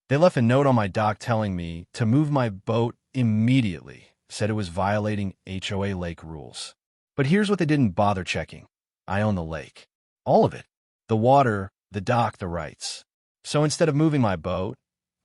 They left a note on my dock telling me to move my boat immediately, said it was violating HOA lake rules. But here's what they didn't bother checking. I own the lake. All of it. The water, the dock, the rights. So instead of moving my boat,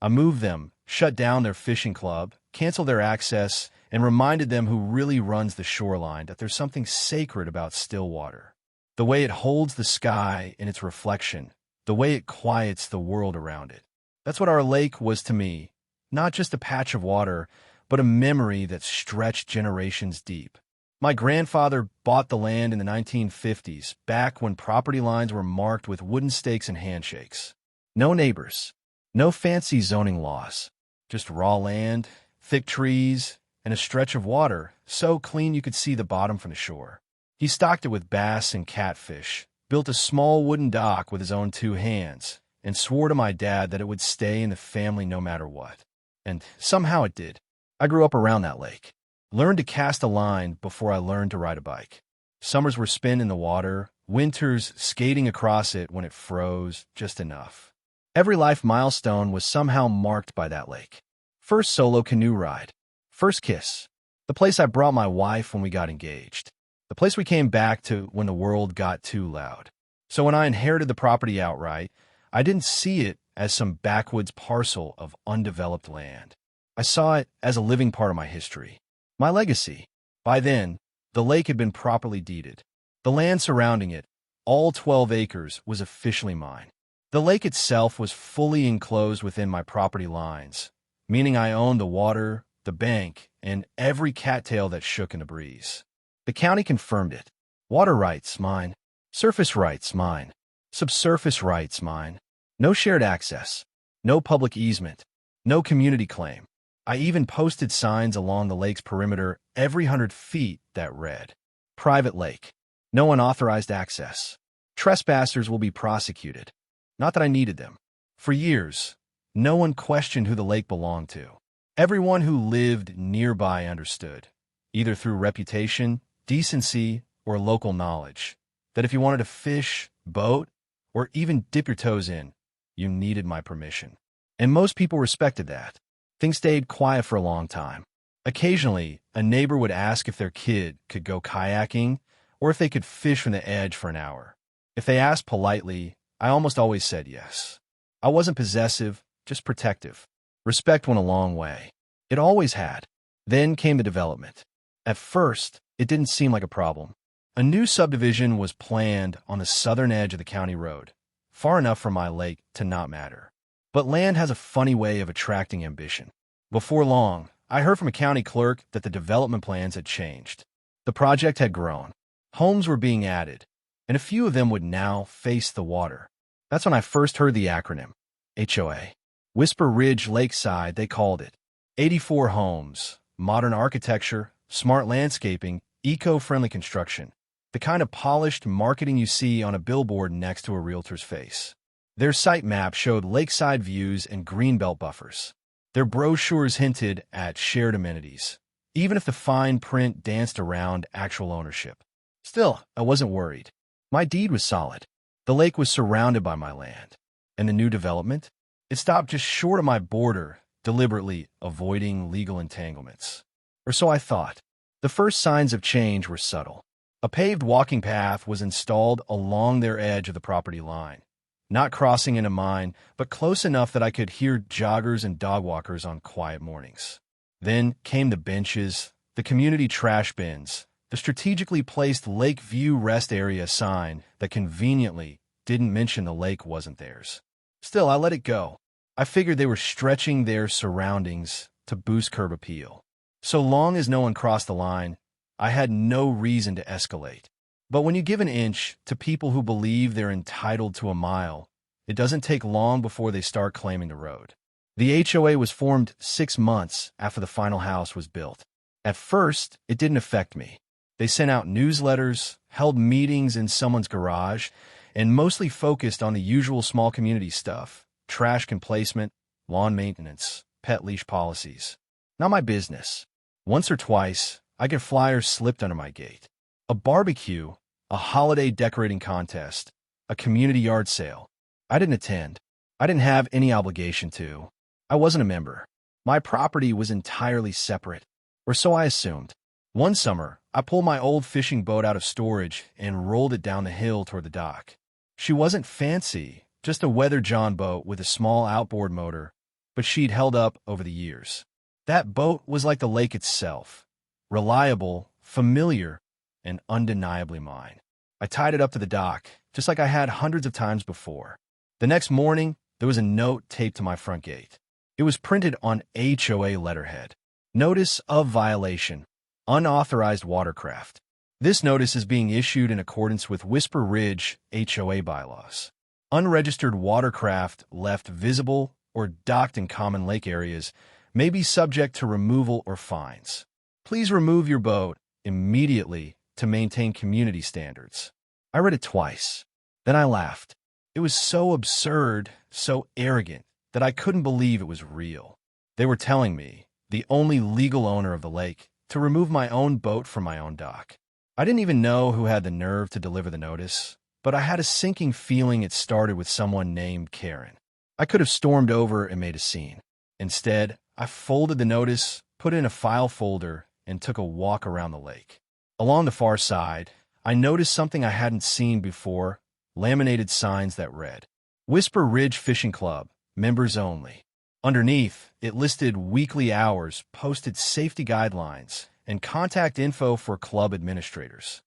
I moved them, shut down their fishing club, canceled their access, and reminded them who really runs the shoreline that there's something sacred about still water. The way it holds the sky in its reflection, the way it quiets the world around it. That's what our lake was to me, not just a patch of water, but a memory that stretched generations deep. My grandfather bought the land in the 1950s, back when property lines were marked with wooden stakes and handshakes. No neighbors, no fancy zoning laws, just raw land, thick trees, and a stretch of water so clean you could see the bottom from the shore. He stocked it with bass and catfish, built a small wooden dock with his own 2 hands, and swore to my dad that it would stay in the family no matter what. And somehow it did. I grew up around that lake. Learned to cast a line before I learned to ride a bike. Summers were spent in the water, winters skating across it when it froze just enough. Every life milestone was somehow marked by that lake. First solo canoe ride. First kiss. The place I brought my wife when we got engaged. The place we came back to when the world got too loud. So when I inherited the property outright, I didn't see it as some backwoods parcel of undeveloped land. I saw it as a living part of my history. My legacy. By then, the lake had been properly deeded. The land surrounding it, all 12 acres, was officially mine. The lake itself was fully enclosed within my property lines, meaning I owned the water, the bank, and every cattail that shook in the breeze. The county confirmed it. Water rights, mine. Surface rights, mine. Subsurface rights, mine. No shared access. No public easement. No community claim. I even posted signs along the lake's perimeter every 100 feet that read, "Private lake. No unauthorized access. Trespassers will be prosecuted." Not that I needed them. For years, no one questioned who the lake belonged to. Everyone who lived nearby understood, either through reputation, decency, or local knowledge, that if you wanted to fish, boat, or even dip your toes in, you needed my permission. And most people respected that. Things stayed quiet for a long time. Occasionally, a neighbor would ask if their kid could go kayaking or if they could fish from the edge for an hour. If they asked politely, I almost always said yes. I wasn't possessive, just protective. Respect went a long way. It always had. Then came the development. At first, it didn't seem like a problem. A new subdivision was planned on the southern edge of the county road, far enough from my lake to not matter. But land has a funny way of attracting ambition. Before long, I heard from a county clerk that the development plans had changed. The project had grown. Homes were being added, and a few of them would now face the water. That's when I first heard the acronym, HOA. Whisper Ridge Lakeside, they called it. 84 homes, modern architecture, smart landscaping, eco-friendly construction. The kind of polished marketing you see on a billboard next to a realtor's face. Their site map showed lakeside views and greenbelt buffers. Their brochures hinted at shared amenities, even if the fine print danced around actual ownership. Still, I wasn't worried. My deed was solid. The lake was surrounded by my land. And the new development? It stopped just short of my border, deliberately avoiding legal entanglements. Or so I thought. The first signs of change were subtle. A paved walking path was installed along their edge of the property line. Not crossing into mine, but close enough that I could hear joggers and dog walkers on quiet mornings. Then came the benches, the community trash bins, the strategically placed Lake View Rest Area sign that conveniently didn't mention the lake wasn't theirs. Still, I let it go. I figured they were stretching their surroundings to boost curb appeal. So long as no one crossed the line, I had no reason to escalate. But when you give an inch to people who believe they're entitled to a mile, it doesn't take long before they start claiming the road. The HOA was formed 6 months after the final house was built. At first, it didn't affect me. They sent out newsletters, held meetings in someone's garage, and mostly focused on the usual small community stuff: trash placement, lawn maintenance, pet leash policies. Not my business. Once or twice, I get flyers slipped under my gate. A barbecue, a holiday decorating contest, a community yard sale. I didn't attend. I didn't have any obligation to. I wasn't a member. My property was entirely separate, or so I assumed. One summer, I pulled my old fishing boat out of storage and rolled it down the hill toward the dock. She wasn't fancy, just a weather John boat with a small outboard motor, but she'd held up over the years. That boat was like the lake itself, reliable, familiar, and undeniably mine. I tied it up to the dock, just like I had hundreds of times before. The next morning, there was a note taped to my front gate. It was printed on HOA letterhead. Notice of violation. Unauthorized watercraft. This notice is being issued in accordance with Whisper Ridge HOA bylaws. Unregistered watercraft left visible or docked in common lake areas may be subject to removal or fines. Please remove your boat immediately to maintain community standards. I read it twice. Then I laughed. It was so absurd, so arrogant, that I couldn't believe it was real. They were telling me, the only legal owner of the lake, to remove my own boat from my own dock. I didn't even know who had the nerve to deliver the notice, but I had a sinking feeling it started with someone named Karen. I could have stormed over and made a scene. Instead, I folded the notice, put it in a file folder, and took a walk around the lake. Along the far side, I noticed something I hadn't seen before, laminated signs that read, Whisper Ridge Fishing Club, members only. Underneath, it listed weekly hours, posted safety guidelines, and contact info for club administrators.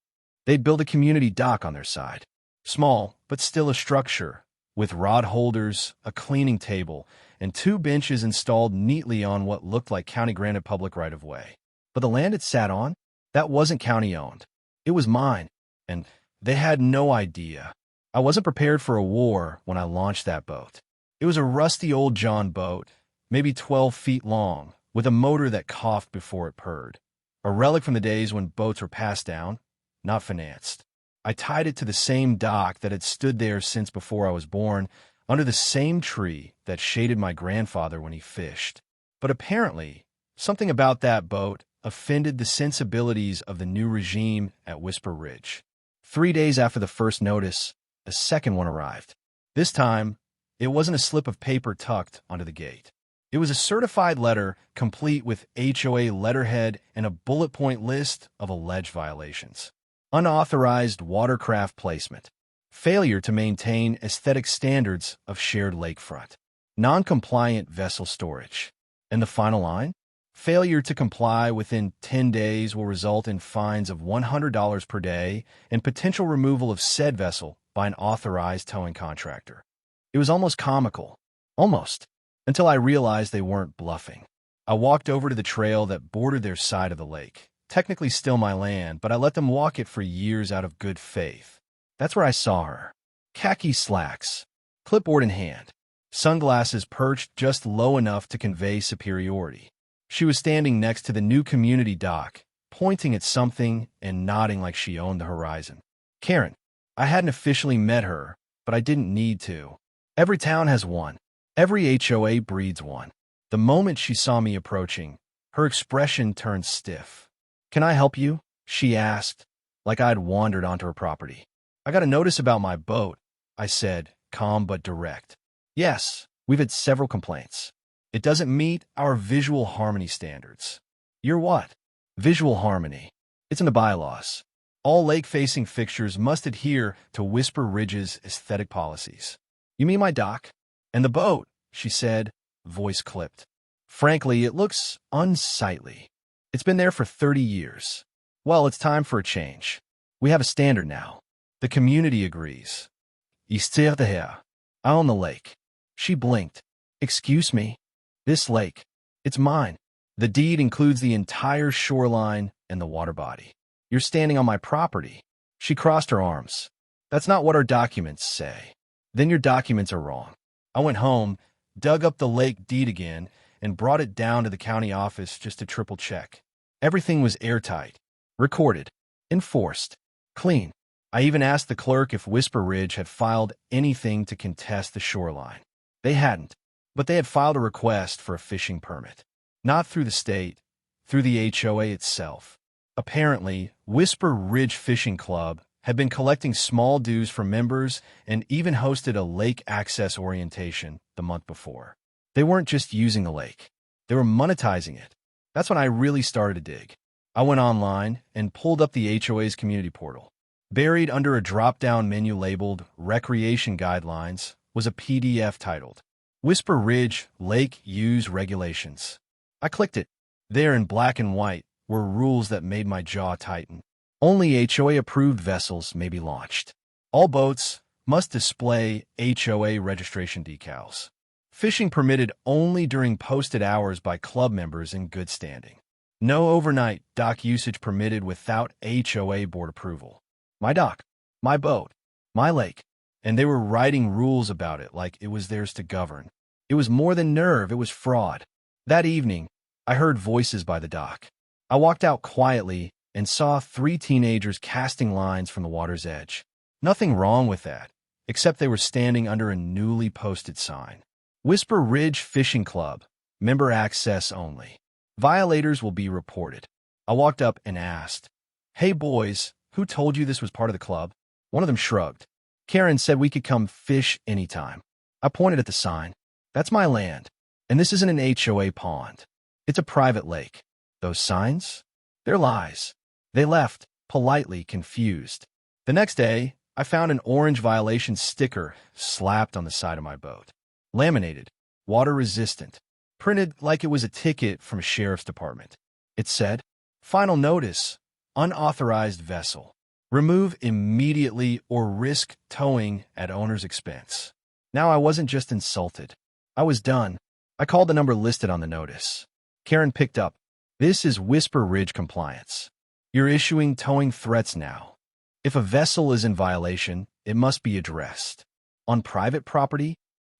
They'd built a community dock on their side. Small, but still a structure, with rod holders, a cleaning table, and 2 benches installed neatly on what looked like county-granted public right-of-way. But the land it sat on, that wasn't county-owned. It was mine, and they had no idea. I wasn't prepared for a war when I launched that boat. It was a rusty old John boat, maybe 12 feet long, with a motor that coughed before it purred. A relic from the days when boats were passed down, not financed. I tied it to the same dock that had stood there since before I was born, under the same tree that shaded my grandfather when he fished. But apparently, something about that boat offended the sensibilities of the new regime at Whisper Ridge. 3 days after the first notice, a second one arrived. This time, it wasn't a slip of paper tucked onto the gate. It was a certified letter complete with HOA letterhead and a bullet point list of alleged violations. Unauthorized watercraft placement. Failure to maintain aesthetic standards of shared lakefront. Non-compliant vessel storage. And the final line? Failure to comply within 10 days will result in fines of $100 per day and potential removal of said vessel by an authorized towing contractor. It was almost comical. Almost. Until I realized they weren't bluffing. I walked over to the trail that bordered their side of the lake. Technically still my land, but I let them walk it for years out of good faith. That's where I saw her. Khaki slacks, clipboard in hand, sunglasses perched just low enough to convey superiority. She was standing next to the new community dock, pointing at something and nodding like she owned the horizon. Karen. I hadn't officially met her, but I didn't need to. Every town has one. Every HOA breeds one. The moment she saw me approaching, her expression turned stiff. Can I help you? She asked, like I'd wandered onto her property. I got a notice about my boat, I said, calm but direct. Yes, we've had several complaints. It doesn't meet our visual harmony standards. You're what? Visual harmony. It's in the bylaws. All lake-facing fixtures must adhere to Whisper Ridge's aesthetic policies. You mean my dock? And the boat, she said, voice clipped. Frankly, it looks unsightly. It's been there for 30 years. Well, it's time for a change. We have a standard now. The community agrees. Ister de her. I own the lake. She blinked. Excuse me. This lake. It's mine. The deed includes the entire shoreline and the water body. You're standing on my property. She crossed her arms. That's not what our documents say. Then your documents are wrong. I went home, dug up the lake deed again, and brought it down to the county office just to triple check. Everything was airtight, recorded, enforced, clean. I even asked the clerk if Whisper Ridge had filed anything to contest the shoreline. They hadn't, but they had filed a request for a fishing permit. Not through the state, through the HOA itself. Apparently, Whisper Ridge Fishing Club had been collecting small dues from members and even hosted a lake access orientation the month before. They weren't just using the lake. They were monetizing it. That's when I really started to dig. I went online and pulled up the HOA's community portal. Buried under a drop-down menu labeled Recreation Guidelines was a PDF titled Whisper Ridge Lake Use Regulations. I clicked it. There in black and white were rules that made my jaw tighten. Only HOA-approved vessels may be launched. All boats must display HOA registration decals. Fishing permitted only during posted hours by club members in good standing. No overnight dock usage permitted without HOA board approval. My dock, my boat, my lake. And they were writing rules about it like it was theirs to govern. It was more than nerve, it was fraud. That evening, I heard voices by the dock. I walked out quietly and saw 3 teenagers casting lines from the water's edge. Nothing wrong with that, except they were standing under a newly posted sign. Whisper Ridge Fishing Club, member access only. Violators will be reported. I walked up and asked, "Hey boys, who told you this was part of the club?" One of them shrugged. "Karen said we could come fish anytime." I pointed at the sign. "That's my land, and this isn't an HOA pond. It's a private lake. Those signs? They're lies." They left, politely confused. The next day, I found an orange violation sticker slapped on the side of my boat. Laminated, water-resistant, printed like it was a ticket from a sheriff's department. It said, "Final notice, unauthorized vessel. Remove immediately or risk towing at owner's expense." Now I wasn't just insulted. I was done. I called the number listed on the notice. Karen picked up. "This is Whisper Ridge Compliance. You're issuing towing threats now. If a vessel is in violation, it must be addressed. On private property,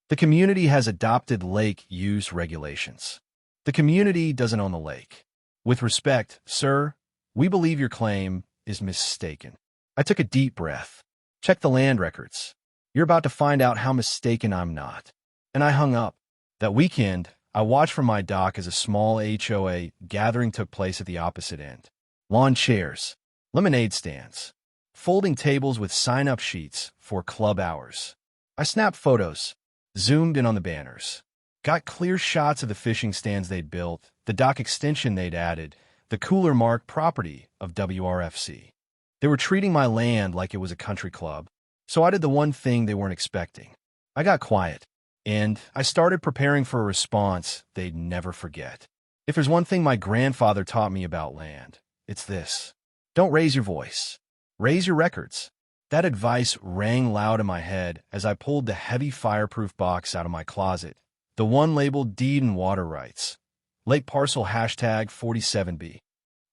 the community has adopted lake use regulations. The community doesn't own the lake. With respect, sir, we believe your claim is mistaken." I took a deep breath. "Check the land records. You're about to find out how mistaken I'm not." And I hung up. That weekend, I watched from my dock as a small HOA gathering took place at the opposite end. Lawn chairs, lemonade stands, folding tables with sign-up sheets for club hours. I snapped photos, zoomed in on the banners, got clear shots of the fishing stands they'd built, the dock extension they'd added, the cooler mark property of WRFC. They were treating my land like it was a country club, so I did the one thing they weren't expecting. I got quiet, and I started preparing for a response they'd never forget. If there's one thing my grandfather taught me about land, it's this: don't raise your voice. Raise your records. That advice rang loud in my head as I pulled the heavy fireproof box out of my closet, the one labeled Deed and Water Rights, Lake Parcel #47B.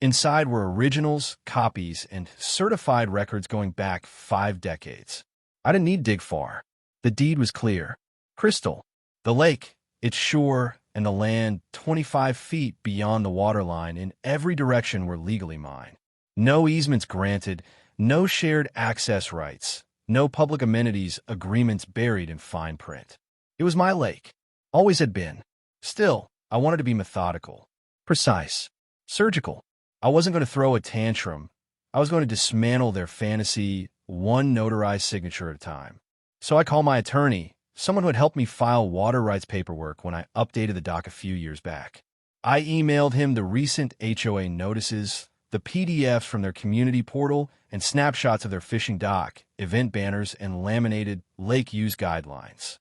Inside were originals, copies, and certified records going back 5 decades. I didn't need to dig far. The deed was clear. Crystal. The lake, its shore, and the land 25 feet beyond the waterline in every direction were legally mine. No easements granted, no shared access rights, no public amenities agreements buried in fine print. It was my lake. Always had been. Still, I wanted to be methodical, precise, surgical. I wasn't going to throw a tantrum. I was going to dismantle their fantasy, one notarized signature at a time. So I called my attorney, someone who had helped me file water rights paperwork when I updated the dock a few years back. I emailed him the recent HOA notices, the PDFs from their community portal, and snapshots of their fishing dock, event banners, and laminated lake use guidelines.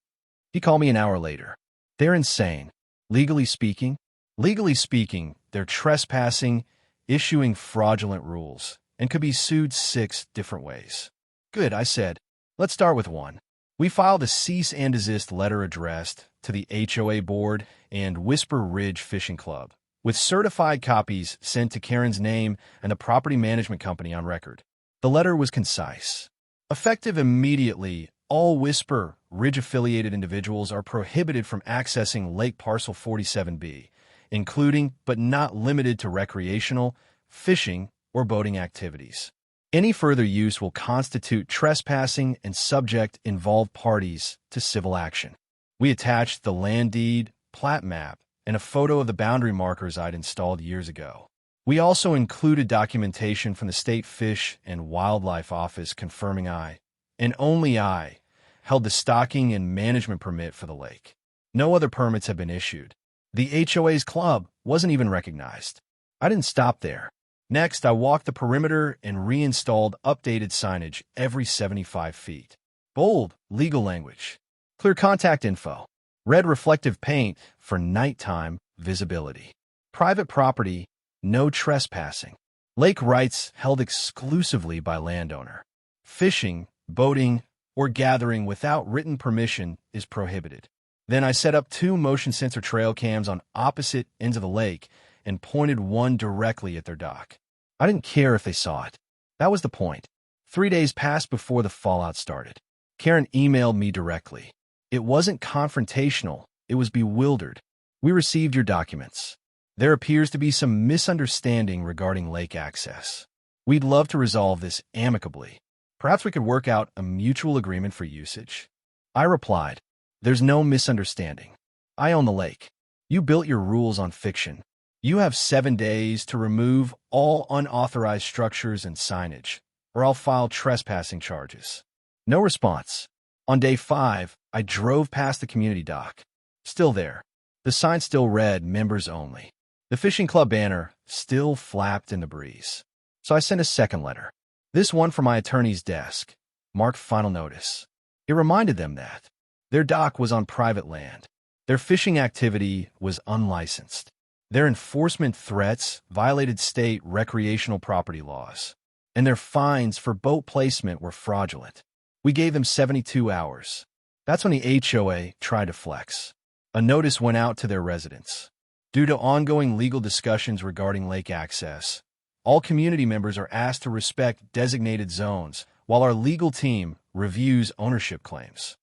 He called me an hour later. "They're insane. Legally speaking, they're trespassing, issuing fraudulent rules, and could be sued 6 different ways." "Good," I said. "Let's start with one." We filed a cease and desist letter addressed to the HOA board and Whisper Ridge Fishing Club, with certified copies sent to Karen's name and the property management company on record. The letter was concise. Effective immediately, all Whisper Ridge-affiliated individuals are prohibited from accessing Lake Parcel 47B, including but not limited to recreational, fishing, or boating activities. Any further use will constitute trespassing and subject involved parties to civil action. We attached the land deed, plat map, and a photo of the boundary markers I'd installed years ago. We also included documentation from the State Fish and Wildlife Office confirming I, and only I, held the stocking and management permit for the lake. No other permits had been issued. The HOA's club wasn't even recognized. I didn't stop there. Next, I walked the perimeter and reinstalled updated signage every 75 feet. Bold, legal language. Clear contact info. Red reflective paint for nighttime visibility. Private property, no trespassing. Lake rights held exclusively by landowner. Fishing, boating, or gathering without written permission is prohibited. Then I set up 2 motion sensor trail cams on opposite ends of the lake and pointed one directly at their dock. I didn't care if they saw it. That was the point. 3 days passed before the fallout started. Karen emailed me directly. It wasn't confrontational, it was bewildered. We received your documents. There appears to be some misunderstanding regarding lake access. We'd love to resolve this amicably. Perhaps we could work out a mutual agreement for usage. I replied, there's no misunderstanding. I own the lake. You built your rules on fiction. You have 7 days to remove all unauthorized structures and signage, or I'll file trespassing charges. No response. On day 5, I drove past the community dock. Still there. The sign still read, members only. The fishing club banner still flapped in the breeze. So I sent a second letter. This one from my attorney's desk, marked final notice. It reminded them that their dock was on private land. Their fishing activity was unlicensed. Their enforcement threats violated state recreational property laws. And their fines for boat placement were fraudulent. We gave them 72 hours. That's when the HOA tried to flex. A notice went out to their residents. Due to ongoing legal discussions regarding lake access, all community members are asked to respect designated zones while our legal team reviews ownership claims.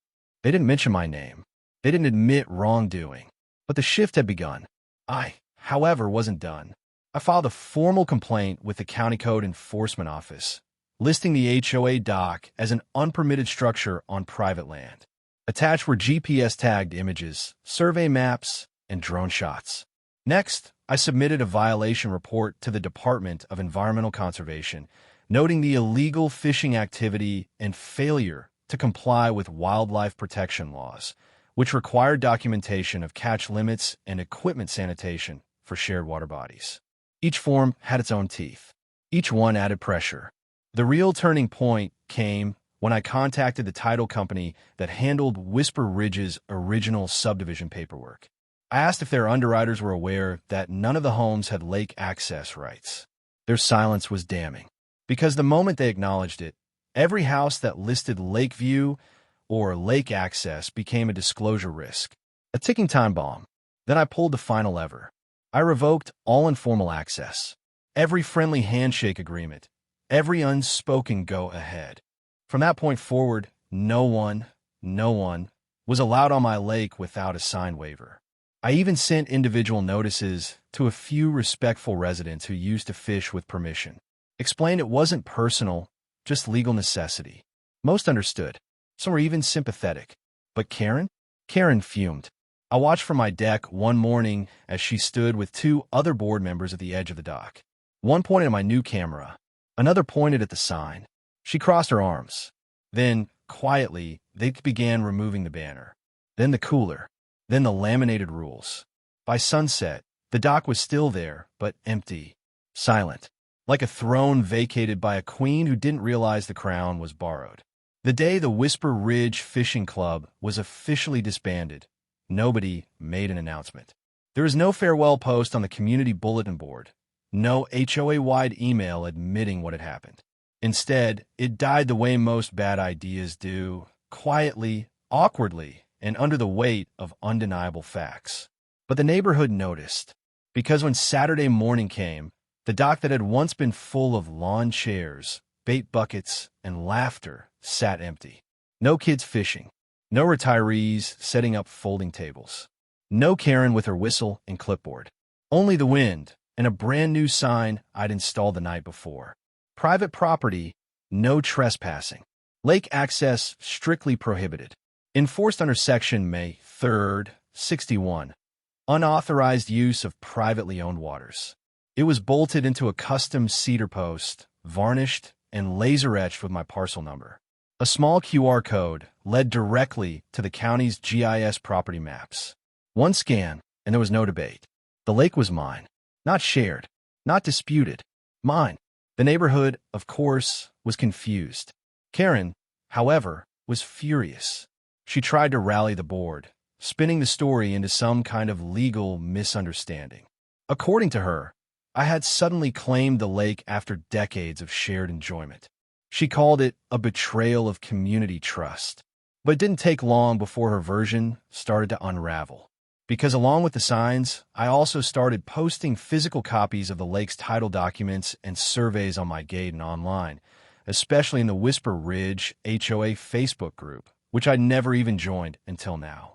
They didn't mention my name. They didn't admit wrongdoing. But the shift had begun. I, however, wasn't done. I filed a formal complaint with the County Code Enforcement Office, listing the HOA dock as an unpermitted structure on private land. Attached were GPS-tagged images, survey maps, and drone shots. Next, I submitted a violation report to the Department of Environmental Conservation, noting the illegal fishing activity and failure to comply with wildlife protection laws, which required documentation of catch limits and equipment sanitation for shared water bodies. Each form had its own teeth. Each one added pressure. The real turning point came when I contacted the title company that handled Whisper Ridge's original subdivision paperwork. I asked if their underwriters were aware that none of the homes had lake access rights. Their silence was damning, because the moment they acknowledged it, every house that listed lake view or lake access became a disclosure risk, a ticking time bomb. Then I pulled the final lever. I revoked all informal access, every friendly handshake agreement, every unspoken go-ahead. From that point forward, no one was allowed on my lake without a signed waiver. I even sent individual notices to a few respectful residents who used to fish with permission. Explained it wasn't personal, just legal necessity. Most understood. Some were even sympathetic. But Karen? Karen fumed. I watched from my deck one morning as she stood with 2 other board members at the edge of the dock. One pointed at my new camera. Another pointed at the sign. She crossed her arms. Then, quietly, they began removing the banner. Then the cooler. Then the laminated rules. By sunset, the dock was still there, but empty, silent, like a throne vacated by a queen who didn't realize the crown was borrowed. The day the Whisper Ridge Fishing Club was officially disbanded, nobody made an announcement. There was no farewell post on the community bulletin board, no HOA-wide email admitting what had happened. Instead, it died the way most bad ideas do, quietly, awkwardly, and under the weight of undeniable facts. But the neighborhood noticed, because when Saturday morning came, the dock that had once been full of lawn chairs, bait buckets, and laughter sat empty. No kids fishing, no retirees setting up folding tables, no Karen with her whistle and clipboard. Only the wind and a brand new sign I'd installed the night before. Private property, no trespassing. Lake access strictly prohibited. Enforced under Section May 3rd, 61. Unauthorized use of privately owned waters. It was bolted into a custom cedar post, varnished and laser-etched with my parcel number. A small QR code led directly to the county's GIS property maps. One scan, and there was no debate. The lake was mine. Not shared. Not disputed. Mine. The neighborhood, of course, was confused. Karen, however, was furious. She tried to rally the board, spinning the story into some kind of legal misunderstanding. According to her, I had suddenly claimed the lake after decades of shared enjoyment. She called it a betrayal of community trust. But it didn't take long before her version started to unravel. Because along with the signs, I also started posting physical copies of the lake's title documents and surveys on my gate and online, especially in the Whisper Ridge HOA Facebook group, which I'd never even joined until now.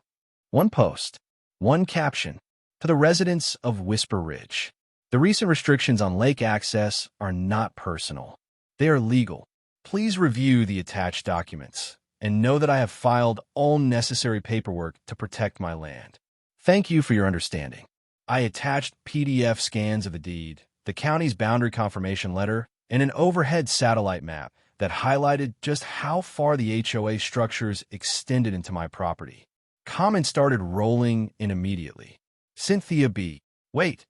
One post, one caption, to the residents of Whisper Ridge. The recent restrictions on lake access are not personal. They are legal. Please review the attached documents and know that I have filed all necessary paperwork to protect my land. Thank you for your understanding. I attached PDF scans of the deed, the county's boundary confirmation letter, and an overhead satellite map that highlighted just how far the HOA structures extended into my property. Comments started rolling in immediately. Cynthia B. Wait,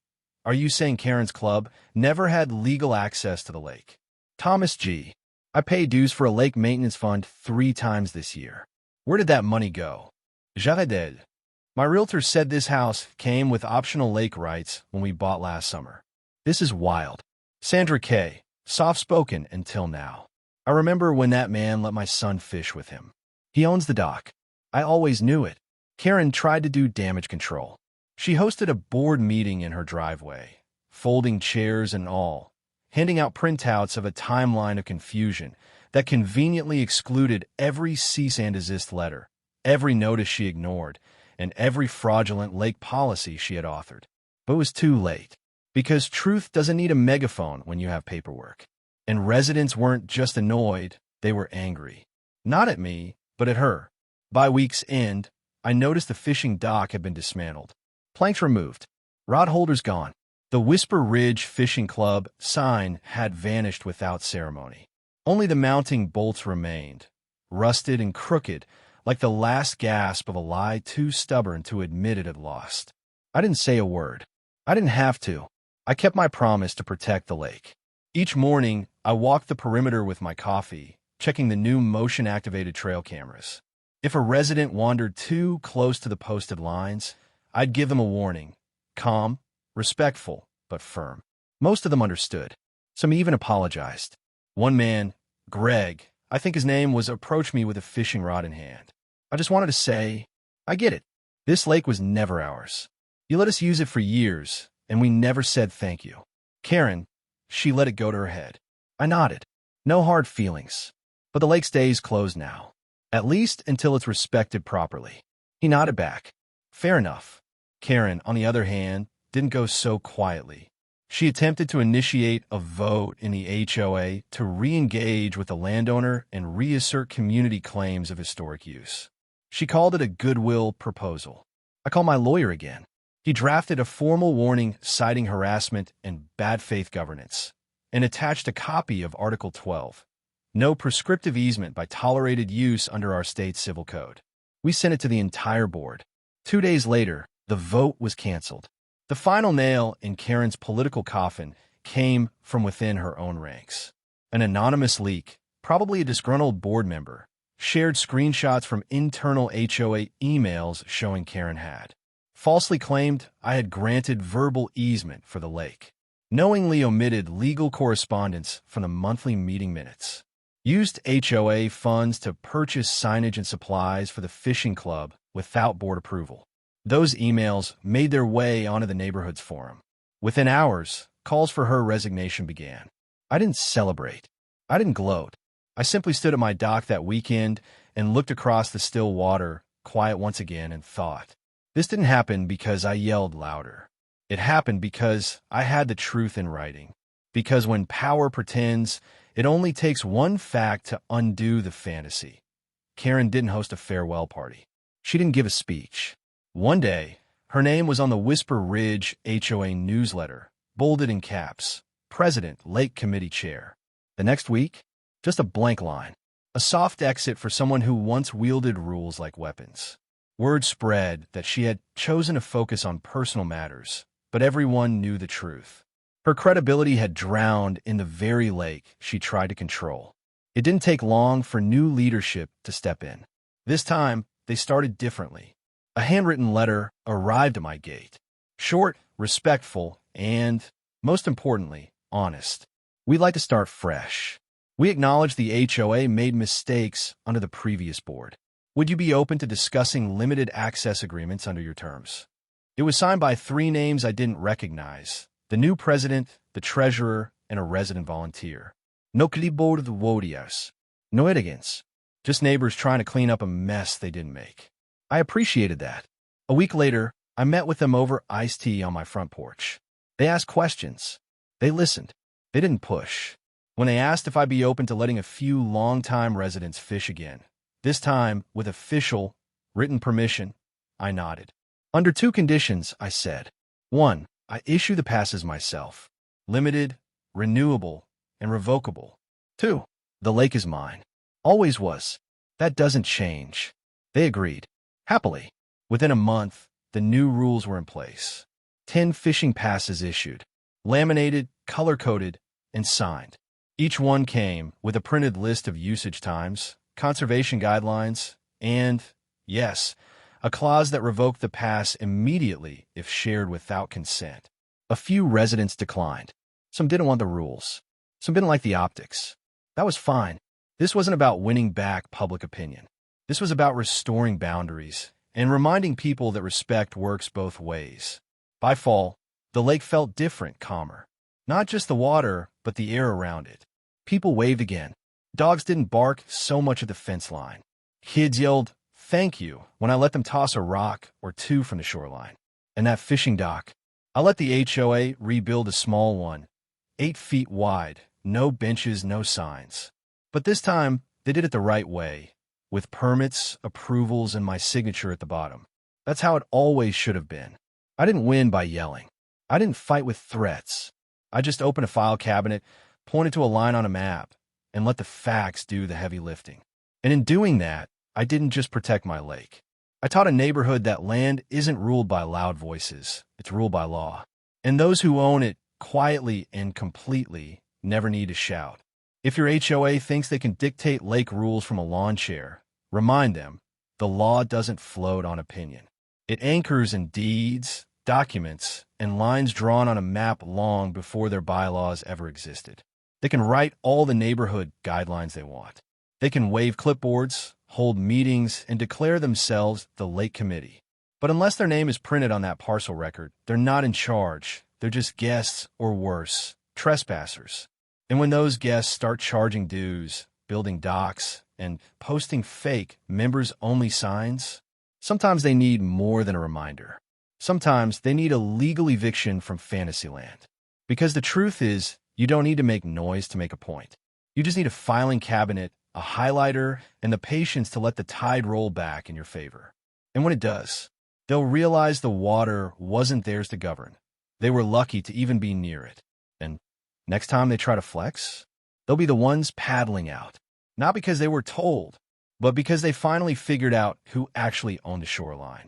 are you saying Karen's club never had legal access to the lake? Thomas G. I paid dues for a lake maintenance fund 3 times this year. Where did that money go? Evicted. My realtor said this house came with optional lake rights when we bought last summer. This is wild. Sandra K. Soft-spoken until now. I remember when that man let my son fish with him. He owns the dock. I always knew it. Karen tried to do damage control. She hosted a board meeting in her driveway, folding chairs and all, handing out printouts of a timeline of confusion that conveniently excluded every cease and desist letter, every notice she ignored, and every fraudulent lake policy she had authored. But it was too late, because truth doesn't need a megaphone when you have paperwork. And residents weren't just annoyed, they were angry. Not at me, but at her. By week's end, I noticed the fishing dock had been dismantled. Planks removed. Rod holders gone. The Whisper Ridge Fishing Club sign had vanished without ceremony. Only the mounting bolts remained, rusted and crooked, like the last gasp of a lie too stubborn to admit it had lost. I didn't say a word. I didn't have to. I kept my promise to protect the lake. Each morning, I walked the perimeter with my coffee, checking the new motion-activated trail cameras. If a resident wandered too close to the posted lines, I'd give them a warning. Calm, respectful, but firm. Most of them understood. Some even apologized. One man, Greg, I think his name was, approached me with a fishing rod in hand. I just wanted to say, I get it. This lake was never ours. You let us use it for years, and we never said thank you. Karen, she let it go to her head. I nodded. No hard feelings. But the lake stays closed now. At least until it's respected properly. He nodded back. Fair enough. Karen, on the other hand, didn't go so quietly. She attempted to initiate a vote in the HOA to re-engage with the landowner and reassert community claims of historic use. She called it a goodwill proposal. I called my lawyer again. He drafted a formal warning citing harassment and bad faith governance, and attached a copy of Article 12, no prescriptive easement by tolerated use under our state's civil code. We sent it to the entire board. 2 days later, the vote was canceled. The final nail in Karen's political coffin came from within her own ranks. An anonymous leak, probably a disgruntled board member, shared screenshots from internal HOA emails showing Karen had falsely claimed I had granted verbal easement for the lake, knowingly omitted legal correspondence from the monthly meeting minutes, used HOA funds to purchase signage and supplies for the fishing club without board approval. Those emails made their way onto the neighborhood's forum. Within hours, calls for her resignation began. I didn't celebrate. I didn't gloat. I simply stood at my dock that weekend and looked across the still water, quiet once again, and thought. This didn't happen because I yelled louder. It happened because I had the truth in writing. Because when power pretends, it only takes one fact to undo the fantasy. Karen didn't host a farewell party. She didn't give a speech. One day, her name was on the Whisper Ridge HOA newsletter, bolded in caps, President, Lake Committee Chair. The next week, just a blank line, a soft exit for someone who once wielded rules like weapons. Word spread that she had chosen to focus on personal matters, but everyone knew the truth. Her credibility had drowned in the very lake she tried to control. It didn't take long for new leadership to step in. This time, they started differently. A handwritten letter arrived at my gate. Short, respectful, and, most importantly, honest. We'd like to start fresh. We acknowledge the HOA made mistakes under the previous board. Would you be open to discussing limited access agreements under your terms? It was signed by 3 names I didn't recognize: the new president, the treasurer, and a resident volunteer. No clipboard of the Wodias. No elegance. Just neighbors trying to clean up a mess they didn't make. I appreciated that. A week later, I met with them over iced tea on my front porch. They asked questions. They listened. They didn't push. When they asked if I'd be open to letting a few longtime residents fish again, this time with official, written permission, I nodded. Under 2 conditions, I said. 1, I issue the passes myself. Limited, renewable, and revocable. 2, the lake is mine. Always was. That doesn't change. They agreed. Happily. Within a month, the new rules were in place. 10 fishing passes issued. Laminated, color-coded, and signed. Each one came with a printed list of usage times, conservation guidelines, and, yes, a clause that revoked the pass immediately if shared without consent. A few residents declined. Some didn't want the rules. Some didn't like the optics. That was fine. This wasn't about winning back public opinion. This was about restoring boundaries and reminding people that respect works both ways. By fall, the lake felt different, calmer. Not just the water, but the air around it. People waved again. Dogs didn't bark so much at the fence line. Kids yelled, "Thank you," when I let them toss a rock or 2 from the shoreline. And that fishing dock, I let the HOA rebuild a small one, 8 feet wide, no benches, no signs. But this time, they did it the right way, with permits, approvals, and my signature at the bottom. That's how it always should have been. I didn't win by yelling. I didn't fight with threats. I just opened a file cabinet, pointed to a line on a map, and let the facts do the heavy lifting. And in doing that, I didn't just protect my lake. I taught a neighborhood that land isn't ruled by loud voices. It's ruled by law. And those who own it quietly and completely never need to shout. If your HOA thinks they can dictate lake rules from a lawn chair, remind them the law doesn't float on opinion. It anchors in deeds, documents, and lines drawn on a map long before their bylaws ever existed. They can write all the neighborhood guidelines they want. They can wave clipboards, hold meetings, and declare themselves the Lake Committee. But unless their name is printed on that parcel record, they're not in charge. They're just guests, or worse, trespassers. And when those guests start charging dues, building docks, and posting fake members-only signs, sometimes they need more than a reminder. Sometimes they need a legal eviction from Fantasyland. Because the truth is, you don't need to make noise to make a point. You just need a filing cabinet, a highlighter, and the patience to let the tide roll back in your favor. And when it does, they'll realize the water wasn't theirs to govern. They were lucky to even be near it. And next time they try to flex, they'll be the ones paddling out. Not because they were told, but because they finally figured out who actually owned the shoreline.